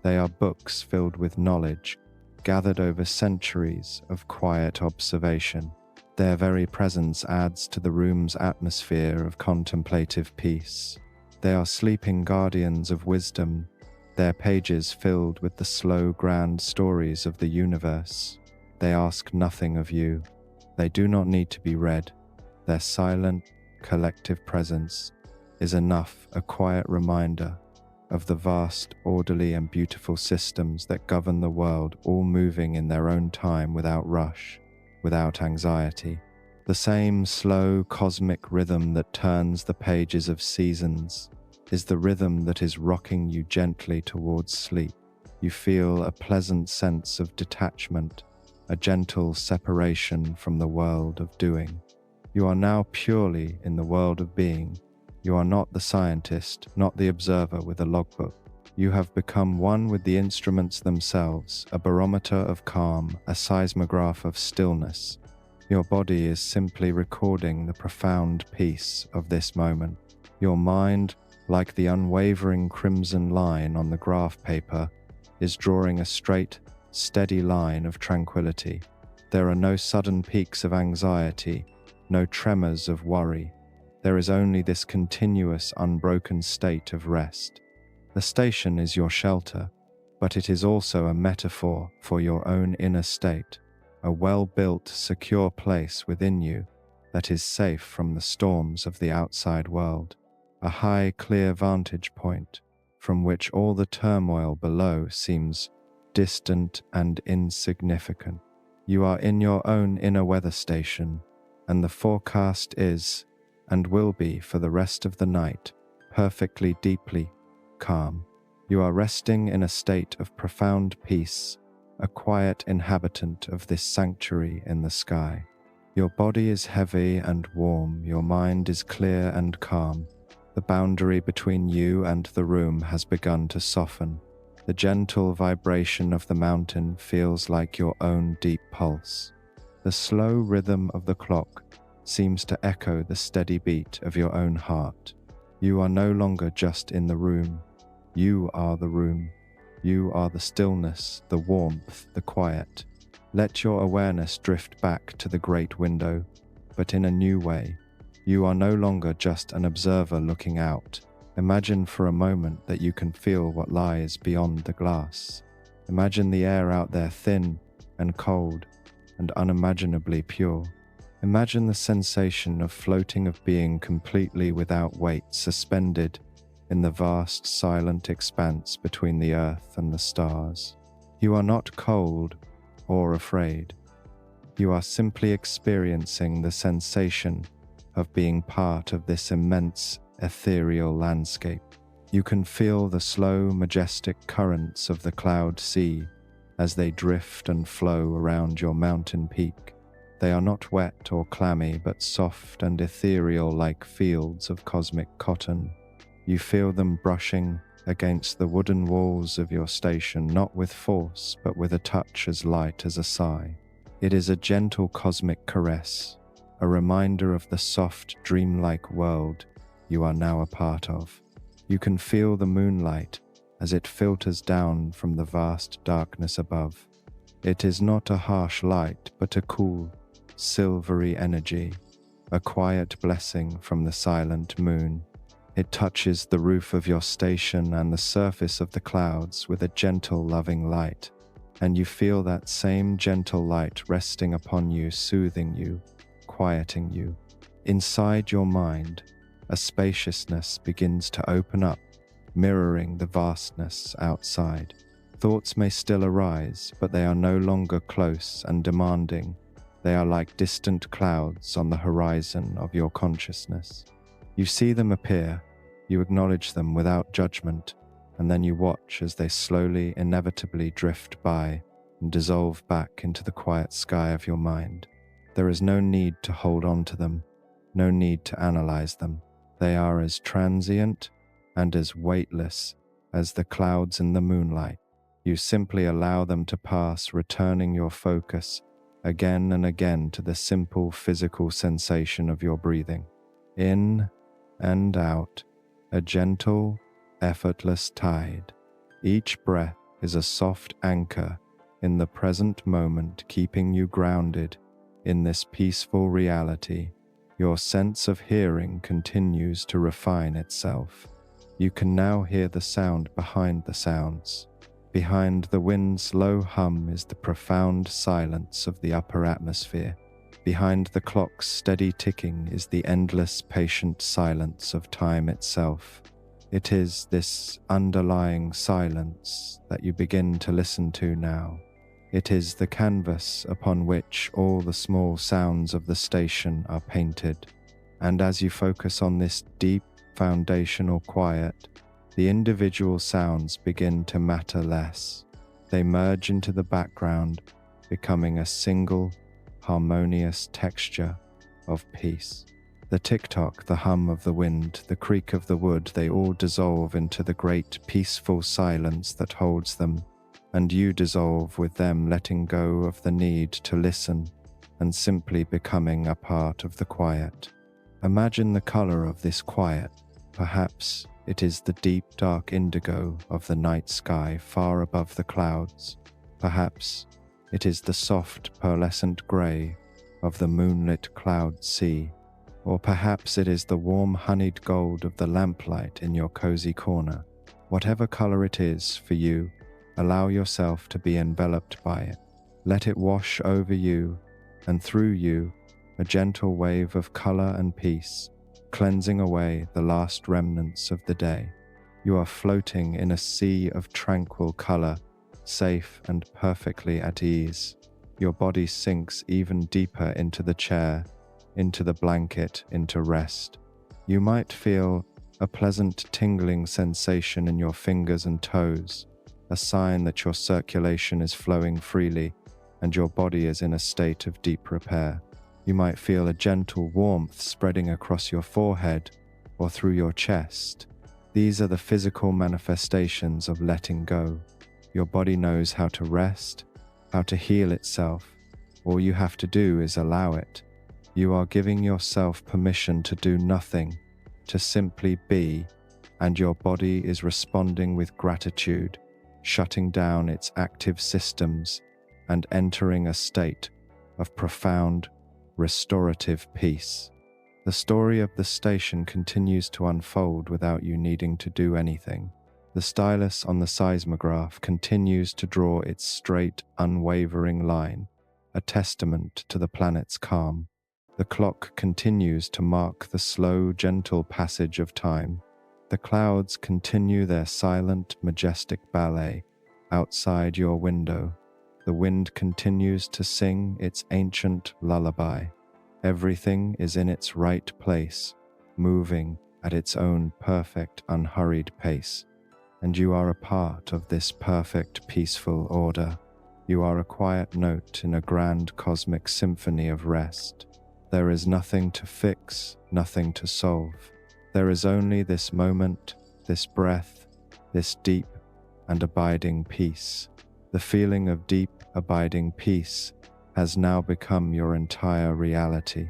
They are books filled with knowledge, gathered over centuries of quiet observation. Their very presence adds to the room's atmosphere of contemplative peace. They are sleeping guardians of wisdom, their pages filled with the slow, grand stories of the universe. They ask nothing of you. They do not need to be read. Their silent, collective presence is enough, a quiet reminder of the vast, orderly and beautiful systems that govern the world, all moving in their own time without rush, without anxiety. The same slow, cosmic rhythm that turns the pages of seasons is the rhythm that is rocking you gently towards sleep. You feel a pleasant sense of detachment, a gentle separation from the world of doing. You are now purely in the world of being. You are not the scientist, not the observer with a logbook. You have become one with the instruments themselves, a barometer of calm, a seismograph of stillness. Your body is simply recording the profound peace of this moment. Your mind, like the unwavering crimson line on the graph paper, is drawing a straight, steady line of tranquility. There are no sudden peaks of anxiety, no tremors of worry. There is only this continuous, unbroken state of rest. The station is your shelter, but it is also a metaphor for your own inner state, a well-built, secure place within you that is safe from the storms of the outside world, a high, clear vantage point from which all the turmoil below seems distant and insignificant. You are in your own inner weather station, and the forecast is, and will be for the rest of the night, perfectly, deeply, calm. You are resting in a state of profound peace, a quiet inhabitant of this sanctuary in the sky. Your body is heavy and warm, your mind is clear and calm. The boundary between you and the room has begun to soften. The gentle vibration of the mountain feels like your own deep pulse. The slow rhythm of the clock seems to echo the steady beat of your own heart. You are no longer just in the room. You are the room. You are the stillness, the warmth, the quiet. Let your awareness drift back to the great window, but in a new way. You are no longer just an observer looking out. Imagine for a moment that you can feel what lies beyond the glass. Imagine the air out there thin and cold and unimaginably pure. Imagine the sensation of floating, of being completely without weight, suspended in the vast silent expanse between the earth and the stars. You are not cold or afraid. You are simply experiencing the sensation of being part of this immense ethereal landscape. You can feel the slow, majestic currents of the cloud sea as they drift and flow around your mountain peak. They are not wet or clammy, but soft and ethereal like fields of cosmic cotton. You feel them brushing against the wooden walls of your station, not with force, but with a touch as light as a sigh. It is a gentle cosmic caress, a reminder of the soft, dreamlike world you are now a part of. You can feel the moonlight as it filters down from the vast darkness above. It is not a harsh light, but a cool, silvery energy, a quiet blessing from the silent moon. It touches the roof of your station and the surface of the clouds with a gentle, loving light, and you feel that same gentle light resting upon you, soothing you, quieting you. Inside your mind, a spaciousness begins to open up, mirroring the vastness outside. Thoughts may still arise, but they are no longer close and demanding. They are like distant clouds on the horizon of your consciousness. You see them appear, you acknowledge them without judgment, and then you watch as they slowly, inevitably drift by and dissolve back into the quiet sky of your mind. There is no need to hold on to them, no need to analyze them. They are as transient and as weightless as the clouds in the moonlight. You simply allow them to pass, returning your focus again and again to the simple physical sensation of your breathing. In and out, a gentle, effortless tide. Each breath is a soft anchor in the present moment, keeping you grounded in this peaceful reality. Your sense of hearing continues to refine itself. You can now hear the sound behind the sounds. Behind the wind's low hum is the profound silence of the upper atmosphere. Behind the clock's steady ticking is the endless, patient silence of time itself. It is this underlying silence that you begin to listen to now. It is the canvas upon which all the small sounds of the station are painted. And as you focus on this deep, foundational quiet, the individual sounds begin to matter less. They merge into the background, becoming a single, harmonious texture of peace. The tick-tock, the hum of the wind, the creak of the wood, they all dissolve into the great, peaceful silence that holds them, and you dissolve with them, letting go of the need to listen and simply becoming a part of the quiet. Imagine the color of this quiet. Perhaps it is the deep, dark indigo of the night sky far above the clouds. Perhaps it is the soft, pearlescent gray of the moonlit cloud sea. Or perhaps it is the warm, honeyed gold of the lamplight in your cozy corner. Whatever color it is for you, allow yourself to be enveloped by it. Let it wash over you and through you, a gentle wave of color and peace, cleansing away the last remnants of the day. You are floating in a sea of tranquil color, safe and perfectly at ease. Your body sinks even deeper into the chair, into the blanket, into rest. You might feel a pleasant tingling sensation in your fingers and toes, a sign that your circulation is flowing freely and your body is in a state of deep repair. You might feel a gentle warmth spreading across your forehead or through your chest. These are the physical manifestations of letting go. Your body knows how to rest, how to heal itself. All you have to do is allow it. You are giving yourself permission to do nothing, to simply be, and your body is responding with gratitude, shutting down its active systems and entering a state of profound, restorative peace. The story of the station continues to unfold without you needing to do anything. The stylus on the seismograph continues to draw its straight, unwavering line, a testament to the planet's calm. The clock continues to mark the slow, gentle passage of time. The clouds continue their silent, majestic ballet outside your window. The wind continues to sing its ancient lullaby. Everything is in its right place, moving at its own perfect, unhurried pace. And you are a part of this perfect, peaceful order. You are a quiet note in a grand cosmic symphony of rest. There is nothing to fix, nothing to solve. There is only this moment, this breath, this deep and abiding peace. The feeling of deep, abiding peace has now become your entire reality.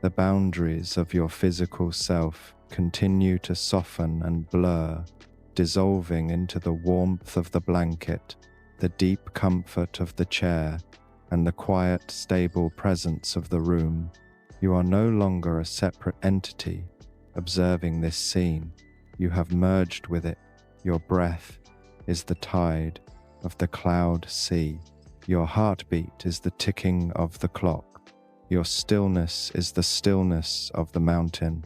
The boundaries of your physical self continue to soften and blur, dissolving into the warmth of the blanket, the deep comfort of the chair, and the quiet, stable presence of the room. You are no longer a separate entity observing this scene. You have merged with it. Your breath is the tide of the cloud sea. Your heartbeat is the ticking of the clock. Your stillness is the stillness of the mountain.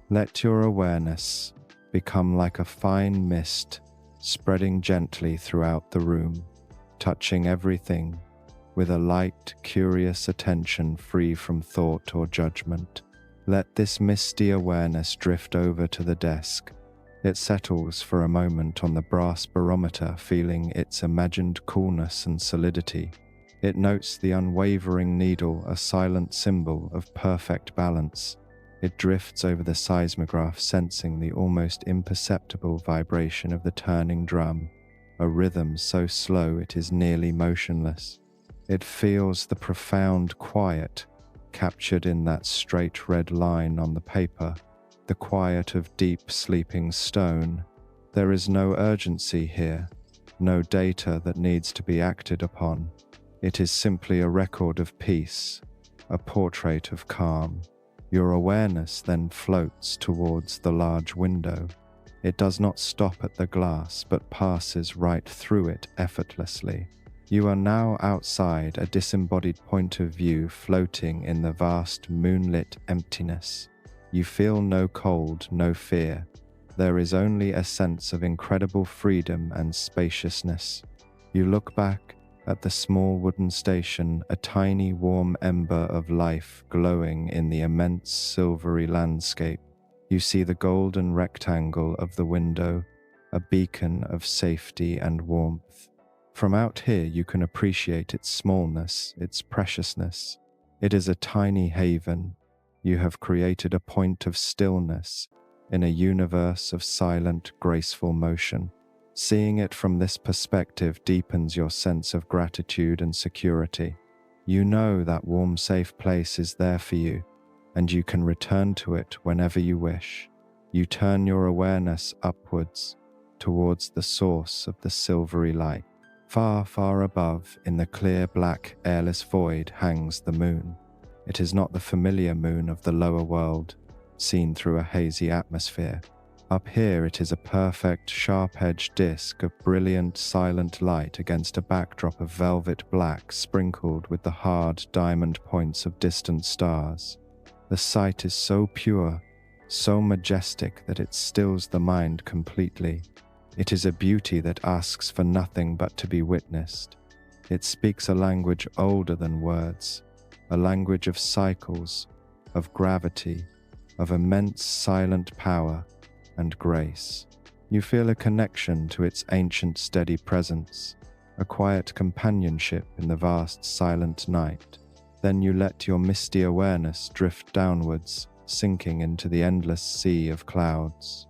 Let your awareness become like a fine mist, spreading gently throughout the room, touching everything with a light, curious attention free from thought or judgment. Let this misty awareness drift over to the desk. It settles for a moment on the brass barometer, feeling its imagined coolness and solidity. It notes the unwavering needle, a silent symbol of perfect balance. It drifts over the seismograph, sensing the almost imperceptible vibration of the turning drum, a rhythm so slow it is nearly motionless. It feels the profound quiet captured in that straight red line on the paper, the quiet of deep sleeping stone. There is no urgency here, no data that needs to be acted upon. It is simply a record of peace, a portrait of calm. Your awareness then floats towards the large window. It does not stop at the glass, but passes right through it effortlessly. You are now outside a disembodied point of view, floating in the vast moonlit emptiness. You feel no cold, no fear. There is only a sense of incredible freedom and spaciousness. You look back at the small wooden station, a tiny warm ember of life glowing in the immense silvery landscape. You see the golden rectangle of the window, a beacon of safety and warmth. From out here you can appreciate its smallness, its preciousness. It is a tiny haven. You have created a point of stillness in a universe of silent, graceful motion. Seeing it from this perspective deepens your sense of gratitude and security. You know that warm, safe place is there for you, and you can return to it whenever you wish. You turn your awareness upwards, towards the source of the silvery light. Far, far above, in the clear, black, airless void, hangs the moon. It is not the familiar moon of the lower world, seen through a hazy atmosphere. Up here it is a perfect, sharp-edged disk of brilliant, silent light against a backdrop of velvet black sprinkled with the hard diamond points of distant stars. The sight is so pure, so majestic that it stills the mind completely. It is a beauty that asks for nothing but to be witnessed. It speaks a language older than words, a language of cycles, of gravity, of immense silent power. and grace. You feel a connection to its ancient steady presence, a quiet companionship in the vast silent night. Then you let your misty awareness drift downwards, sinking into the endless sea of clouds.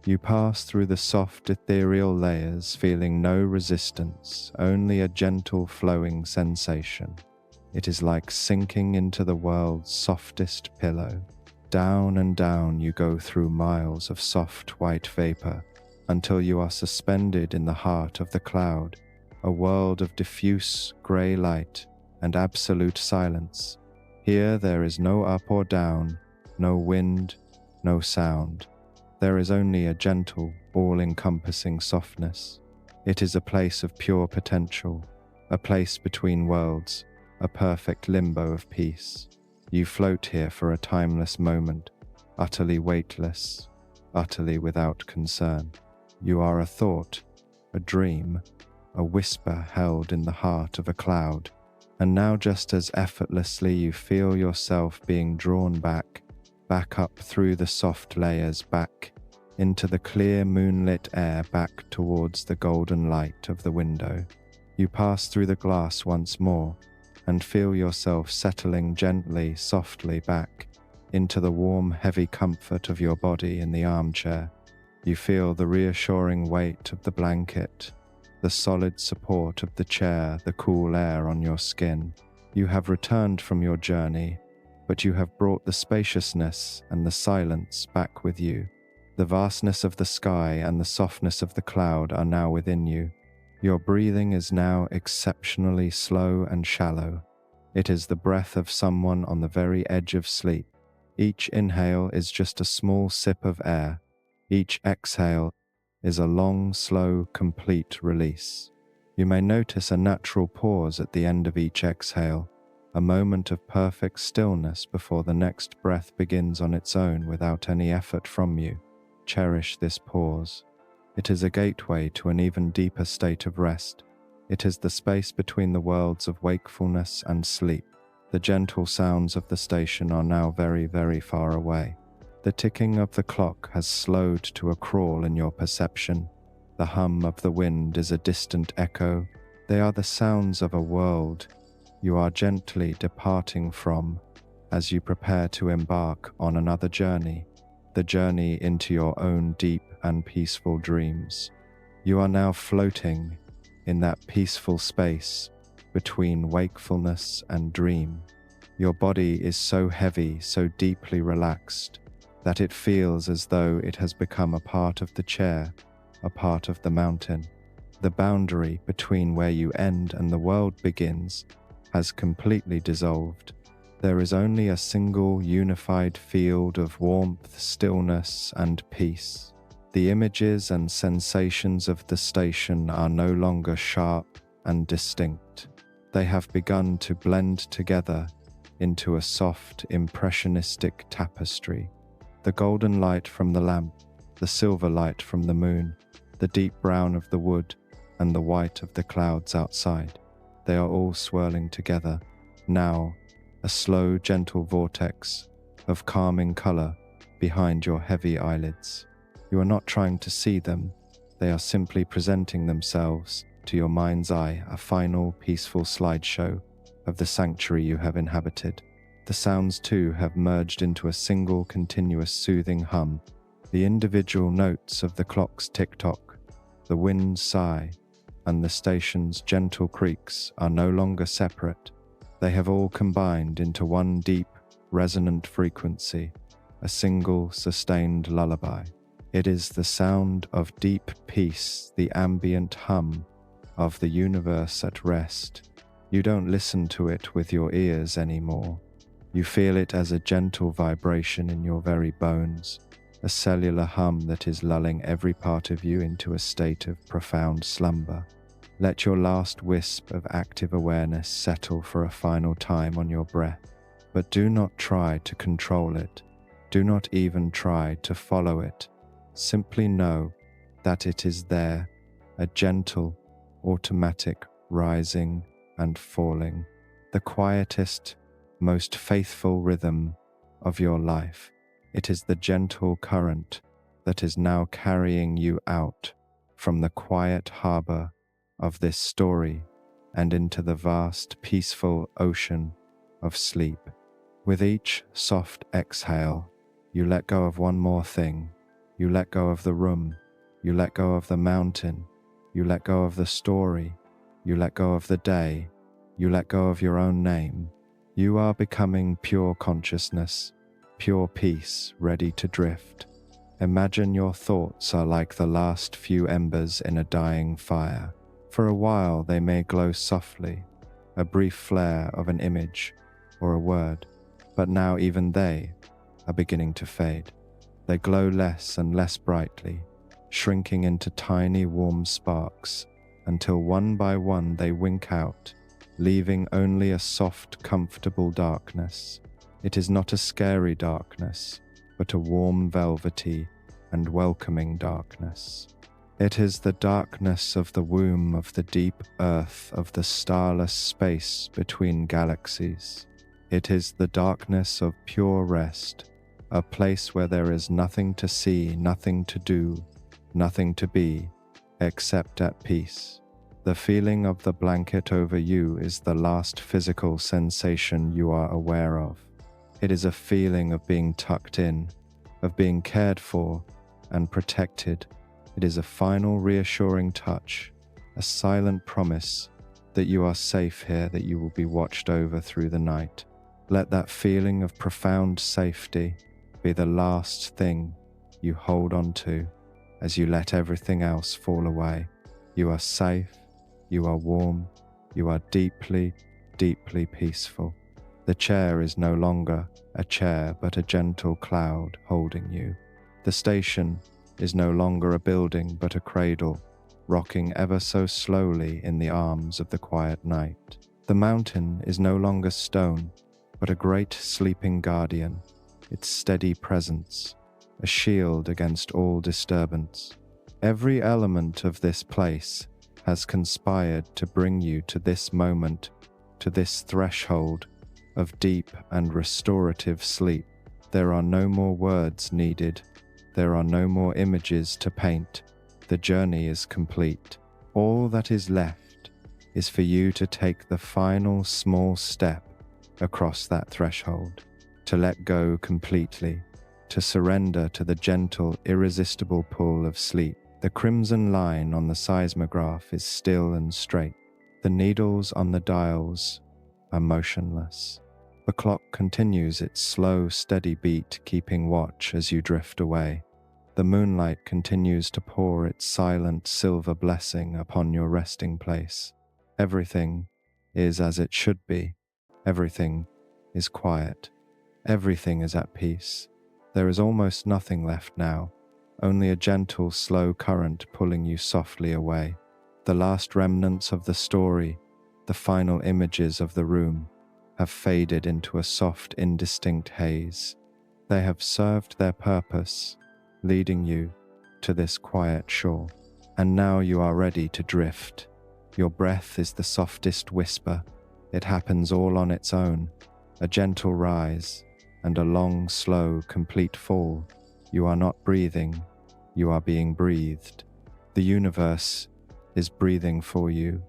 You pass through the soft ethereal layers, feeling no resistance, only a gentle flowing sensation. It is like sinking into the world's softest pillow. Down and down you go through miles of soft white vapor, until you are suspended in the heart of the cloud, a world of diffuse grey light and absolute silence. Here there is no up or down, no wind, no sound. There is only a gentle, all-encompassing softness. It is a place of pure potential, a place between worlds, a perfect limbo of peace. You float here for a timeless moment, utterly weightless, utterly without concern. You are a thought, a dream, a whisper held in the heart of a cloud, and now just as effortlessly you feel yourself being drawn back up through the soft layers, back into the clear moonlit air, back towards the golden light of the window. You pass through the glass once more and feel yourself settling gently, softly back into the warm, heavy comfort of your body in the armchair. You feel the reassuring weight of the blanket, the solid support of the chair, the cool air on your skin. You have returned from your journey, but you have brought the spaciousness and the silence back with you. The vastness of the sky and the softness of the cloud are now within you. Your breathing is now exceptionally slow and shallow. It is the breath of someone on the very edge of sleep. Each inhale is just a small sip of air. Each exhale is a long, slow, complete release. You may notice a natural pause at the end of each exhale, a moment of perfect stillness before the next breath begins on its own without any effort from you. Cherish this pause. It is a gateway to an even deeper state of rest. It is the space between the worlds of wakefulness and sleep. The gentle sounds of the station are now very, very far away. The ticking of the clock has slowed to a crawl in your perception. The hum of the wind is a distant echo. They are the sounds of a world you are gently departing from as you prepare to embark on another journey, the journey into your own deep and peaceful dreams. You are now floating in that peaceful space between wakefulness and dream. Your body is so heavy, so deeply relaxed, that it feels as though it has become a part of the chair, a part of the mountain. The boundary between where you end and the world begins has completely dissolved. There is only a single unified field of warmth, stillness, and peace. The images and sensations of the station are no longer sharp and distinct. They have begun to blend together into a soft, impressionistic tapestry. The golden light from the lamp, the silver light from the moon, the deep brown of the wood, and the white of the clouds outside. They are all swirling together, now a slow, gentle vortex of calming color behind your heavy eyelids. You are not trying to see them, they are simply presenting themselves to your mind's eye, a final, peaceful slideshow of the sanctuary you have inhabited. The sounds too have merged into a single, continuous, soothing hum. The individual notes of the clock's tick-tock, the wind's sigh, and the station's gentle creaks are no longer separate. They have all combined into one deep, resonant frequency, a single, sustained lullaby. It is the sound of deep peace, the ambient hum of the universe at rest. You don't listen to it with your ears anymore. You feel it as a gentle vibration in your very bones, a cellular hum that is lulling every part of you into a state of profound slumber. Let your last wisp of active awareness settle for a final time on your breath, but do not try to control it. Do not even try to follow it. Simply know that it is there, a gentle, automatic rising and falling, the quietest, most faithful rhythm of your life. It is the gentle current that is now carrying you out from the quiet harbor of this story and into the vast, peaceful ocean of sleep. With each soft exhale, you let go of one more thing. You let go of the room. You let go of the mountain. You let go of the story. You let go of the day. You let go of your own name. You are becoming pure consciousness, pure peace, ready to drift. Imagine your thoughts are like the last few embers in a dying fire. For a while they may glow softly, a brief flare of an image or a word, but now even they are beginning to fade. They glow less and less brightly, shrinking into tiny warm sparks, until one by one they wink out, leaving only a soft, comfortable darkness. It is not a scary darkness, but a warm, velvety, and welcoming darkness. It is the darkness of the womb of the deep earth of the starless space between galaxies. It is the darkness of pure rest, a place where there is nothing to see, nothing to do, nothing to be, except at peace. The feeling of the blanket over you is the last physical sensation you are aware of. It is a feeling of being tucked in, of being cared for and protected. It is a final reassuring touch, a silent promise that you are safe here, that you will be watched over through the night. Let that feeling of profound safety be the last thing you hold on to as you let everything else fall away. You are safe, you are warm, you are deeply, deeply peaceful. The chair is no longer a chair, but a gentle cloud holding you. The station is no longer a building, but a cradle, rocking ever so slowly in the arms of the quiet night. The mountain is no longer stone, but a great sleeping guardian, its steady presence, a shield against all disturbance. Every element of this place has conspired to bring you to this moment, to this threshold of deep and restorative sleep. There are no more words needed. There are no more images to paint. The journey is complete. All that is left is for you to take the final small step across that threshold, to let go completely, to surrender to the gentle, irresistible pull of sleep. The crimson line on the seismograph is still and straight. The needles on the dials are motionless. The clock continues its slow, steady beat, keeping watch as you drift away. The moonlight continues to pour its silent silver blessing upon your resting place. Everything is as it should be. Everything is quiet. Everything is at peace. There is almost nothing left now, only a gentle, slow current pulling you softly away. The last remnants of the story, the final images of the room, have faded into a soft, indistinct haze. They have served their purpose, leading you to this quiet shore. And now you are ready to drift. Your breath is the softest whisper. It happens all on its own, a gentle rise and a long, slow, complete fall. You are not breathing, you are being breathed. The universe is breathing for you,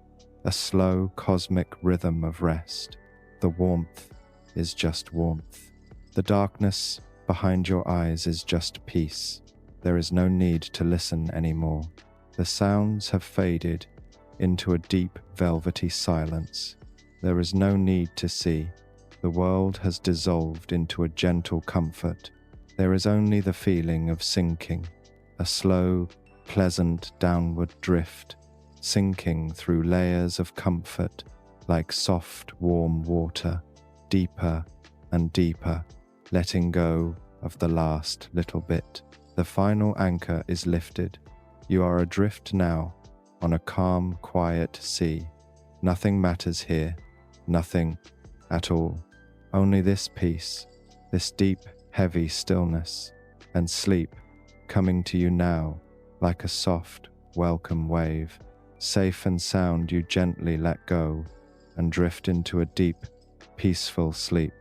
a slow, cosmic rhythm of rest. The warmth is just warmth. The darkness behind your eyes is just peace. There is no need to listen anymore. The sounds have faded into a deep, velvety silence. There is no need to see. The world has dissolved into a gentle comfort. There is only the feeling of sinking, a slow, pleasant downward drift, sinking through layers of comfort like soft, warm water, deeper and deeper, letting go of the last little bit. The final anchor is lifted. You are adrift now on a calm, quiet sea. Nothing matters here, nothing at all. Only this peace, this deep, heavy stillness, and sleep coming to you now like a soft, welcome wave. Safe and sound, you gently let go and drift into a deep, peaceful sleep.